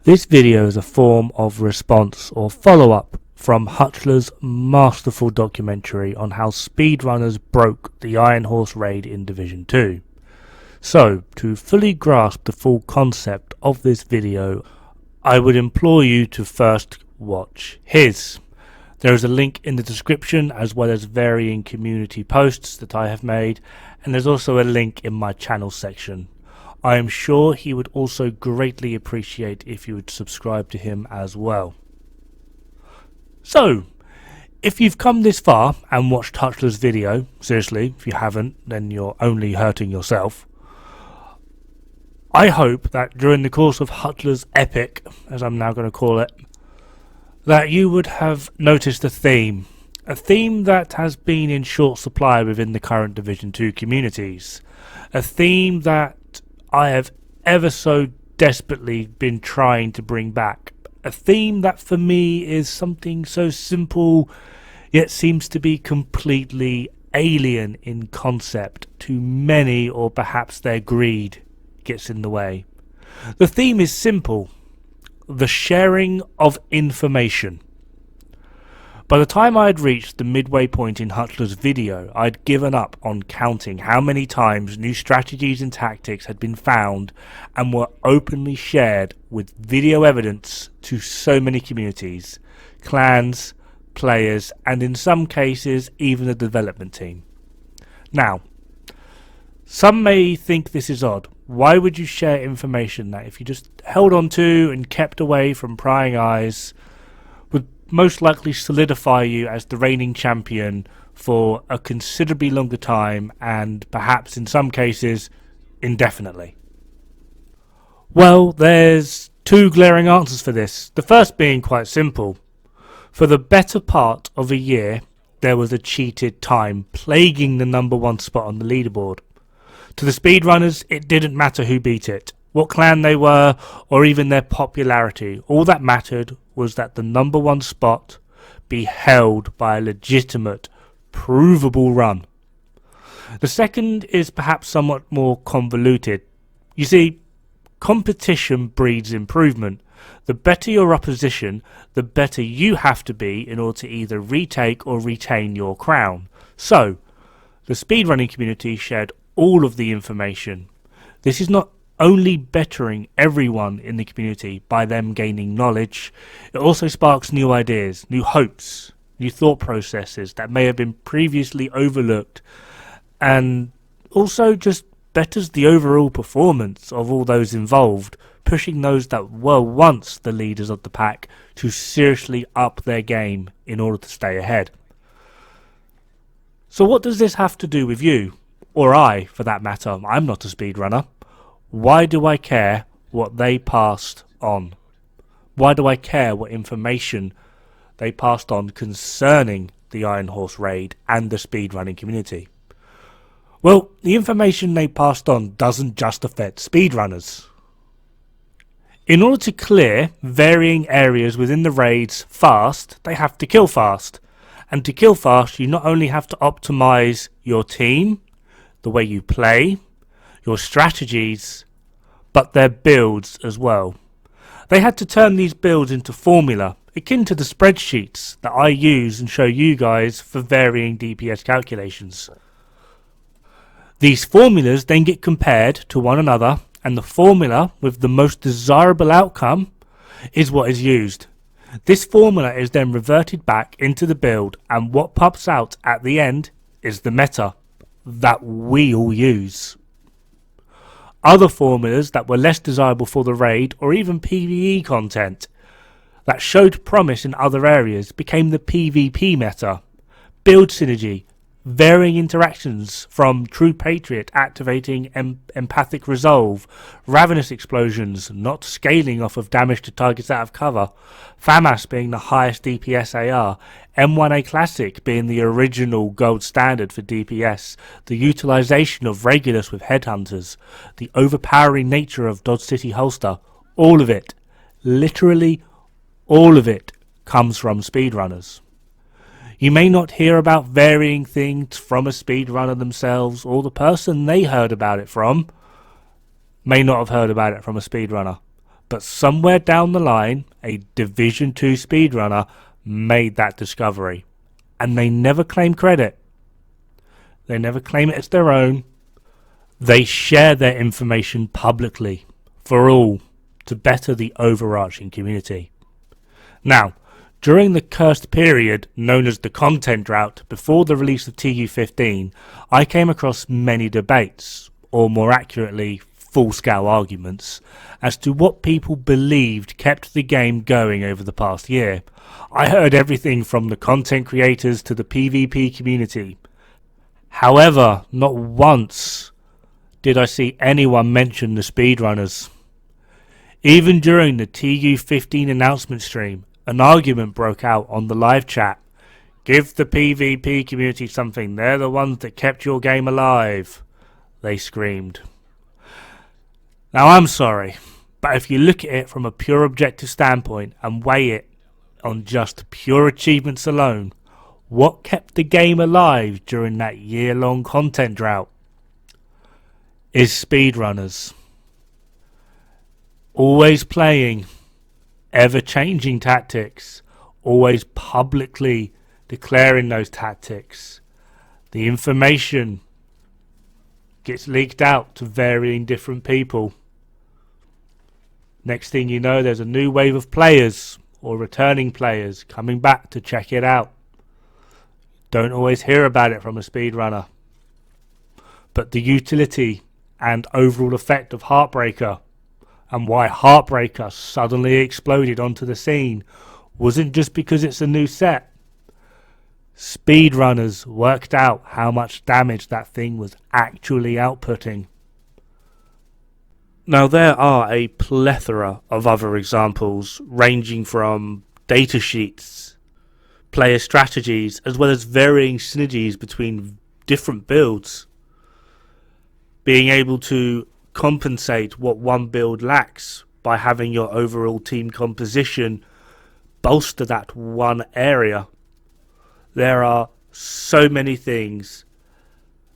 This video is a form of response or follow-up from Hutchler's masterful documentary on how speedrunners broke the Iron Horse raid in Division 2. So, to fully grasp the full concept of this video, I would implore you to first watch his. There is a link in the description as well as varying community posts that I have made, and there's also a link in my channel section. I am sure he would also greatly appreciate if you would subscribe to him as well. So, if you've come this far and watched Hutchler's video, seriously, if you haven't, then you're only hurting yourself. I hope that during the course of Hutchler's epic, as I'm now going to call it, that you would have noticed a theme that has been in short supply within the current Division 2 communities, a theme that I have ever so desperately been trying to bring back, a theme that for me is something so simple yet seems to be completely alien in concept to many, or perhaps their greed gets in the way. The theme is simple: the sharing of information. By the time I had reached the midway point in Hutchler's video, I had given up on counting how many times new strategies and tactics had been found and were openly shared with video evidence to so many communities, clans, players, and in some cases even the development team. Now, some may think this is odd. Why would you share information that, if you just held on to and kept away from prying eyes, would most likely solidify you as the reigning champion for a considerably longer time, and perhaps in some cases indefinitely? Well, there's two glaring answers for this. The first being quite simple. For the better part of a year, there was a cheated time plaguing the #1 spot on the leaderboard. To the speedrunners, it didn't matter who beat it, what clan they were, or even their popularity. All that mattered was that the #1 spot be held by a legitimate, provable run. The second is perhaps somewhat more convoluted. You see, competition breeds improvement. The better your opposition, the better you have to be in order to either retake or retain your crown. So, the speedrunning community shared all of the information. This is not only bettering everyone in the community by them gaining knowledge, it also sparks new ideas, new hopes, new thought processes that may have been previously overlooked, and also just betters the overall performance of all those involved, pushing those that were once the leaders of the pack to seriously up their game in order to stay ahead. So what does this have to do with you? Or I, for that matter? I'm not a speedrunner. Why do I care what they passed on? Why do I care what information they passed on concerning the Iron Horse raid and the speedrunning community? Well, the information they passed on doesn't just affect speedrunners. In order to clear varying areas within the raids fast, they have to kill fast. And to kill fast, you not only have to optimize your team, the way you play, your strategies, but their builds as well. They had to turn these builds into formula, akin to the spreadsheets that I use and show you guys for varying DPS calculations. These formulas then get compared to one another, and the formula with the most desirable outcome is what is used. This formula is then reverted back into the build, and what pops out at the end is the meta that we all use. Other formulas that were less desirable for the raid, or even PvE content that showed promise in other areas, became the PvP meta. Build synergy, varying interactions from True Patriot activating empathic resolve, ravenous explosions not scaling off of damage to targets out of cover, FAMAS being the highest DPS AR, M1A Classic being the original gold standard for DPS, the utilization of Regulus with headhunters, the overpowering nature of Dodge City Holster. All of it, literally all of it, comes from speedrunners. You may not hear about varying things from a speedrunner themselves, or the person they heard about it from may not have heard about it from a speedrunner. but somewhere down the line, a Division 2 speedrunner made that discovery. And they never claim credit. They never claim it as their own. They share their information publicly for all to better the overarching community. Now, during the cursed period known as the content drought before the release of TU15, I came across many debates, or more accurately, full-scale arguments, as to what people believed kept the game going over the past year. I heard everything from the content creators to the PvP community. However, not once did I see anyone mention the speedrunners. Even during the TU15 announcement stream, an argument broke out on the live chat. Give the PvP community something, they're the ones that kept your game alive, they screamed. Now I'm sorry, but if you look at it from a pure objective standpoint and weigh it on just pure achievements alone, what kept the game alive during that year-long content drought is speedrunners. Always playing ever-changing tactics, always publicly declaring those tactics. The information gets leaked out to varying different people. Next thing you know, there's a new wave of players or returning players coming back to check it out. Don't always hear about it from a speedrunner. But the utility and overall effect of Heartbreaker, and why Heartbreaker suddenly exploded onto the scene, wasn't just because it's a new set. Speedrunners worked out how much damage that thing was actually outputting. Now there are a plethora of other examples, ranging from datasheets, player strategies, as well as varying synergies between different builds. Being able to compensate what one build lacks by having your overall team composition bolster that one area. There are so many things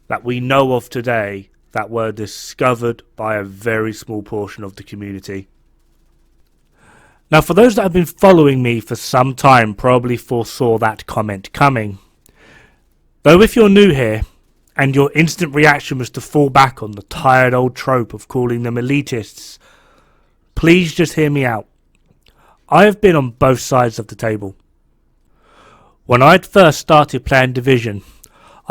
that we know of today that were discovered by a very small portion of the community. Now, for those that have been following me for some time, probably foresaw that comment coming. Though if you're new here, and your instant reaction was to fall back on the tired old trope of calling them elitists, please just hear me out. I have been on both sides of the table. When I'd first started playing Division,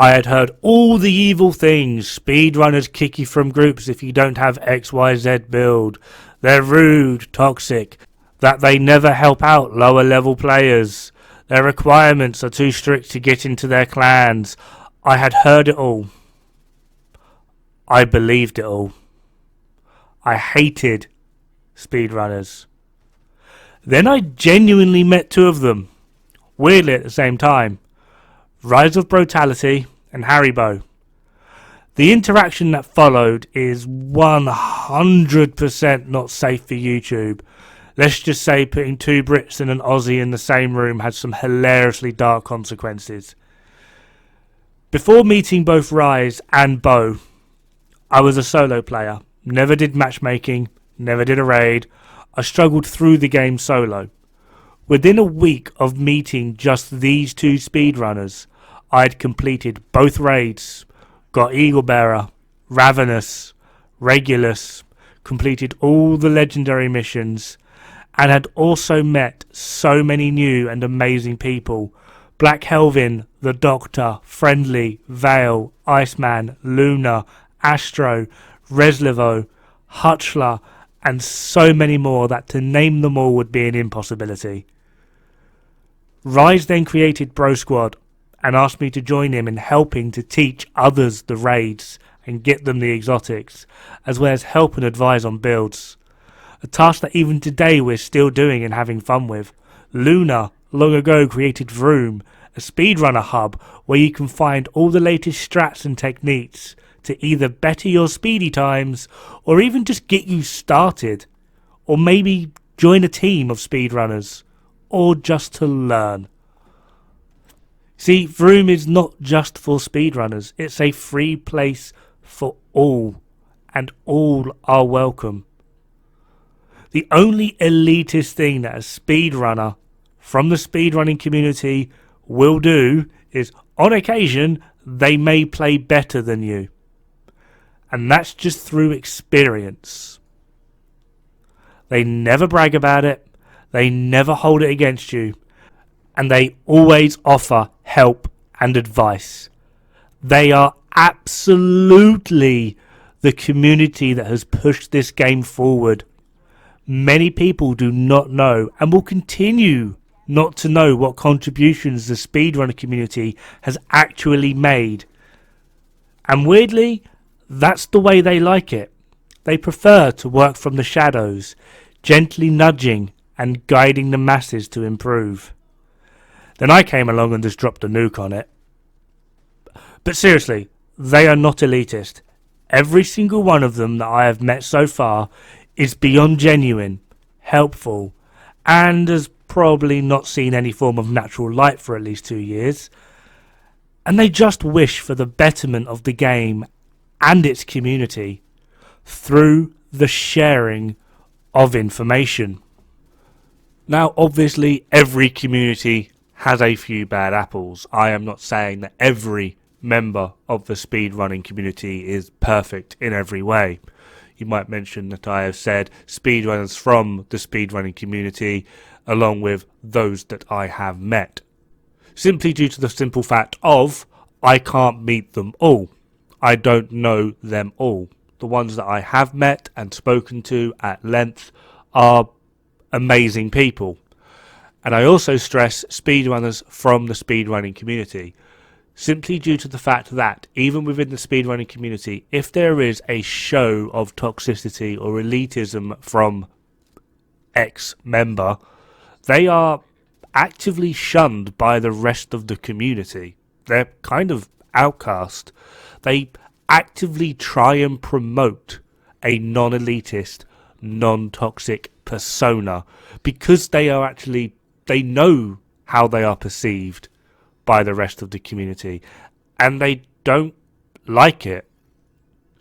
I had heard all the evil things. Speedrunners kick you from groups if you don't have XYZ build. They're rude, toxic, that they never help out lower level players. Their requirements are too strict to get into their clans. I had heard it all. I believed it all. I hated speedrunners. Then I genuinely met two of them, weirdly at the same time. Rise of Brutality and Haribo. The interaction that followed is 100% not safe for YouTube. Let's just say putting two Brits and an Aussie in the same room had some hilariously dark consequences. Before meeting both Rise and Bo, I was a solo player. Never did matchmaking, never did a raid. I struggled through the game solo. Within a week of meeting just these two speedrunners, I had completed both raids, got Eagle Bearer, Ravenous, Regulus, completed all the legendary missions, and had also met so many new and amazing people. Black Helvin, The Doctor, Friendly, Vale, Iceman, Luna, Astro, Reslevo, Hutchler, and so many more that to name them all would be an impossibility. Rise then created Bro Squad and asked me to join him in helping to teach others the raids and get them the exotics, as well as help and advise on builds. A task that even today we're still doing and having fun with. Luna long ago created Vroom, a speedrunner hub where you can find all the latest strats and techniques to either better your speedy times or even just get you started, or maybe join a team of speedrunners, or just to learn. See, Vroom is not just for speedrunners, it's a free place for all, and all are welcome. The only elitist thing that a speedrunner from the speedrunning community will do is, on occasion, they may play better than you. And that's just through experience. They never brag about it. They never hold it against you. And they always offer help and advice. They are absolutely the community that has pushed this game forward. Many people do not know and will continue not to know what contributions the speedrunner community has actually made. And weirdly, that's the way they like it. They prefer to work from the shadows, gently nudging and guiding the masses to improve. Then I came along and just dropped a nuke on it. But seriously, they are not elitist. Every single one of them that I have met so far is beyond genuine, helpful, and has probably not seen any form of natural light for at least 2 years. And they just wish for the betterment of the game and its community through the sharing of information. Now, obviously, every community has a few bad apples. I am not saying that every member of the speedrunning community is perfect in every way. You might mention that I have said speedrunners from the speedrunning community along with those that I have met, simply due to the simple fact of I can't meet them all. I don't know them all. The ones that I have met and spoken to at length are amazing people. And I also stress speedrunners from the speedrunning community, simply due to the fact that even within the speedrunning community, if there is a show of toxicity or elitism from X member, they are actively shunned by the rest of the community. They're kind of outcast. They actively try and promote a non-elitist, non-toxic persona because they know how they are perceived by the rest of the community and they don't like it.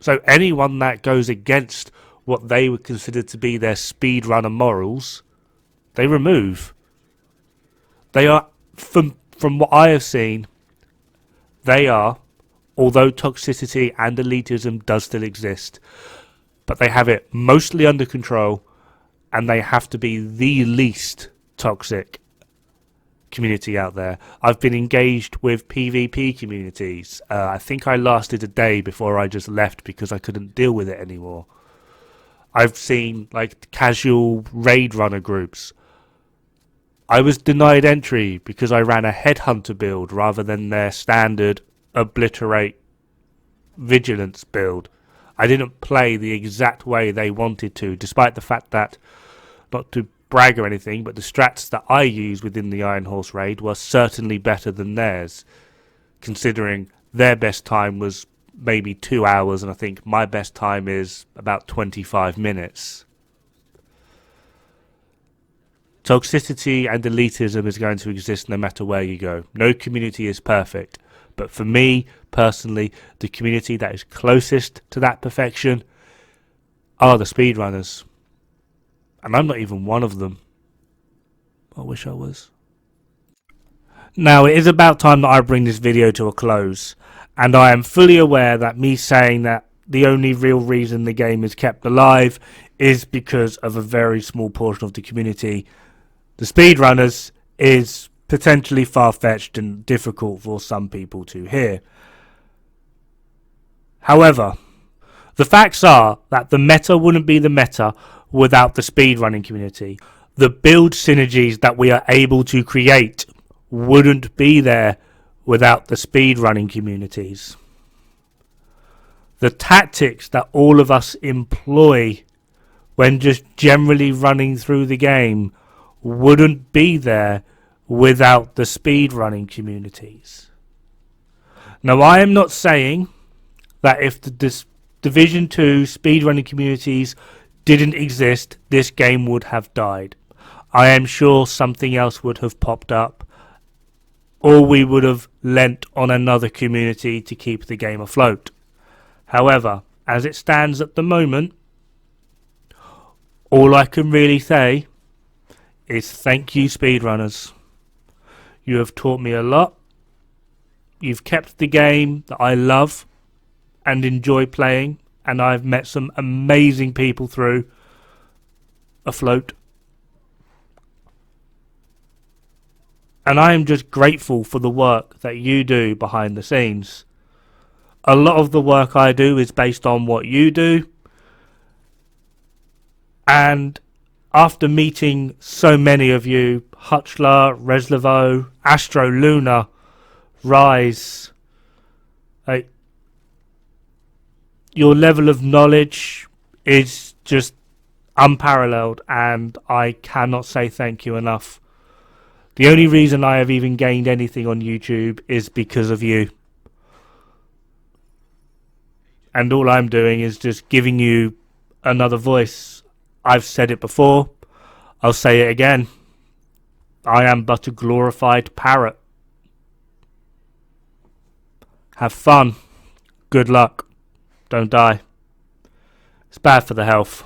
So anyone that goes against what they would consider to be their speedrunner morals, they remove. They are, from what I have seen, they are, although toxicity and elitism does still exist, but they have it mostly under control and they have to be the least toxic community out there. I've been engaged with PvP communities. I think I lasted a day before I just left because I couldn't deal with it anymore. I've seen like casual raid runner groups. I was denied entry because I ran a headhunter build rather than their standard obliterate vigilance build. I didn't play the exact way they wanted to, despite the fact that, not to brag or anything, but the strats that I use within the Iron Horse raid were certainly better than theirs, considering their best time was maybe 2 hours and I think my best time is about 25 minutes. Toxicity and elitism is going to exist no matter where you go. No community is perfect, but for me personally, the community that is closest to that perfection are the speedrunners. And I'm not even one of them. I wish I was. Now, it is about time that I bring this video to a close. And I am fully aware that me saying that the only real reason the game is kept alive is because of a very small portion of the community. The speedrunners is potentially far-fetched and difficult for some people to hear. However, the facts are that the meta wouldn't be the meta without the speedrunning community. The build synergies that we are able to create wouldn't be there without the speedrunning communities. The tactics that all of us employ when just generally running through the game wouldn't be there without the speedrunning communities. Now, I am not saying that if the Division 2 speedrunning communities didn't exist, this game would have died. I am sure something else would have popped up, or we would have lent on another community to keep the game afloat. However, as it stands at the moment, All I can really say is thank you, speedrunners. You have taught me a lot. You've kept the game that I love and enjoy playing, and I've met some amazing people through afloat. And I am just grateful for the work that you do behind the scenes. A lot of the work I do is based on what you do. And after meeting so many of you, Hutchler, Reslevo, Astro Luna, Rise, your level of knowledge is just unparalleled, and I cannot say thank you enough. The only reason I have even gained anything on YouTube is because of you. And all I'm doing is just giving you another voice. I've said it before. I'll say it again. I am but a glorified parrot. Have fun. Good luck. Don't die. It's bad for the health.